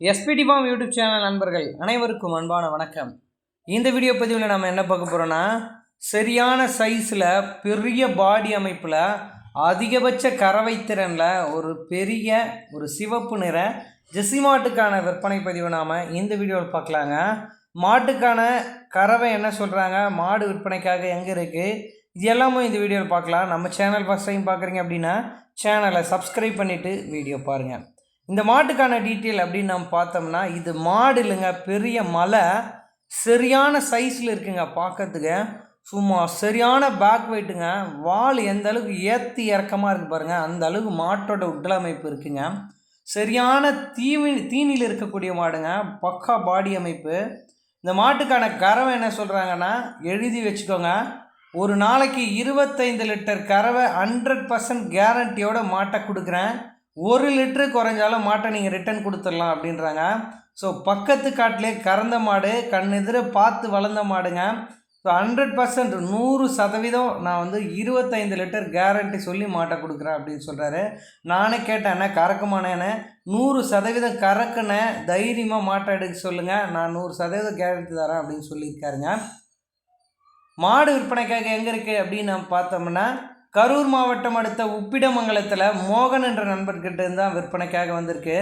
SPD form YouTube channel நண்பர்கள் அனைவருக்கும் அன்பான வணக்கம். இந்த வீடியோ பதிவில் நம்ம என்ன பார்க்க போகிறோன்னா, சரியான சைஸில் பெரிய பாடி அமைப்பில் அதிகபட்ச கறவை திறனில் ஒரு சிவப்பு நிற ஜெர்சி மாட்டுக்கான விற்பனை பதிவை நாம் இந்த வீடியோவில் பார்க்கலாங்க. மாட்டுக்கான கறவை என்ன சொல்கிறாங்க, மாடு விற்பனைக்காக எங்கே இருக்குது, இது எல்லாமே இந்த வீடியோவில் பார்க்கலாம். நம்ம சேனல் ஃபஸ்ட் டைம் பார்க்குறீங்க அப்படின்னா சேனலை சப்ஸ்கிரைப் பண்ணிவிட்டு வீடியோ பாருங்கள். இந்த மாட்டுக்கான டீட்டெயில் அப்படின்னு நம்ம பார்த்தோம்னா, இது மாடு இல்லைங்க, பெரிய மலை, சரியான சைஸில் இருக்குங்க. பார்க்கறதுக்கு சும்மா சரியான பேக் வெயிட்டுங்க. வால் எந்த அளவுக்கு ஏற்றி இறக்கமாக இருக்குது பாருங்கள், அந்த அளவுக்கு மாட்டோட உடலமைப்பு இருக்குங்க. சரியான தீனியில் இருக்கக்கூடிய மாடுங்க, பக்கா பாடி அமைப்பு. இந்த மாட்டுக்கான கறவை என்ன சொல்கிறாங்கன்னா, எழுதி வச்சுக்கோங்க, ஒரு நாளைக்கு 25 லிட்டர் கறவை 100% கேரண்டியோட மாட்டை கொடுக்குறேன். 1 லிட்டரு குறைஞ்சாலும் மாட்டை நீங்கள் ரிட்டன் கொடுத்துடலாம் அப்படின்றாங்க. ஸோ பக்கத்து காட்டிலே கறந்த மாடு, கண் எதிர பார்த்து வளர்ந்த மாடுங்க. ஸோ 100% 100% நான் 25 லிட்டர் கேரண்டி சொல்லி மாட்டை கொடுக்குறேன் அப்படின்னு சொல்கிறாரு. நானே கேட்டேன், கறக்குமானேன்னு. 100% கறக்குனேன், தைரியமாக மாட்டை எடுக்க சொல்லுங்கள், நான் 100% கேரண்டி தரேன் அப்படின்னு சொல்லியிருக்காருங்க. மாடு விற்பனைக்காக எங்கே இருக்குது அப்படின்னு நம்ம பார்த்தோம்னா, கரூர் மாவட்டம் அடுத்த உப்பிடமங்கலத்தில் மோகன் என்ற நண்பர்கிட்ட இருந்தால் விற்பனைக்காக வந்திருக்கு.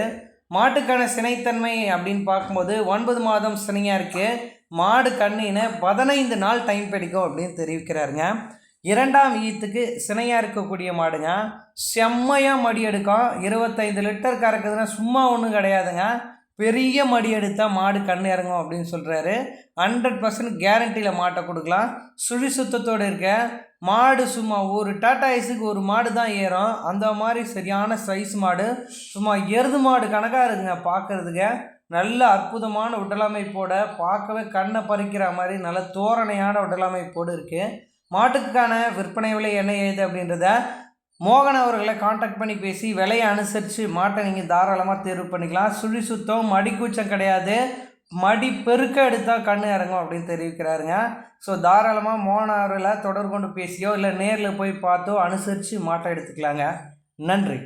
மாட்டுக்கான சினைத்தன்மை அப்படின்னு பார்க்கும்போது 9 மாதம் சினையாக இருக்குது. மாடு கண்ணின்னு 15 நாள் டைம் பிடிக்கும் அப்படின்னு தெரிவிக்கிறாருங்க. 2ஆம் ஈத்துக்கு சினையாக இருக்கக்கூடிய மாடுங்க, செம்மையாக மடி எடுக்கும். 25 லிட்டர் கறக்குதுன்னா சும்மா ஒன்றும் கிடையாதுங்க, பெரிய மடி எடுத்தால் மாடு கண் இறங்கும் அப்படின்னு சொல்கிறாரு. 100% கேரண்டியில் மாட்டை கொடுக்கலாம். சுழி சுத்தத்தோடு இருக்க மாடு, சும்மா ஒரு டாட்டா ஐஸுக்கு ஒரு மாடு தான் ஏறும், அந்த மாதிரி சரியான சைஸ் மாடு. சும்மா எருது மாடு கணக்காக இருக்குங்க பார்க்குறதுக்கு. நல்ல அற்புதமான உடலமைப்போட, பார்க்கவே கண்ணை பறிக்கிற மாதிரி நல்ல தோரணையான உடலமைப்போடு இருக்குது. மாட்டுக்கான விற்பனை விலை என்ன ஏது அப்படின்றத மோகன் அவர்களை காண்டாக்ட் பண்ணி பேசி விலையை அனுசரித்து மாட்டை நீங்கள் தாராளமாக தேர்வு பண்ணிக்கலாம். சுழி சுத்தம், மடி கூச்சம் கிடையாது, மடி பெருக்க எடுத்தால் கண் இறங்கும் அப்படின்னு தெரிவிக்கிறாருங்க. ஸோ தாராளமாக மோகன் அவர்களை தொடர்பு கொண்டு பேசியோ இல்லை நேரில் போய் பார்த்தோ அனுசரித்து மாட்டை எடுத்துக்கலாங்க. நன்றி.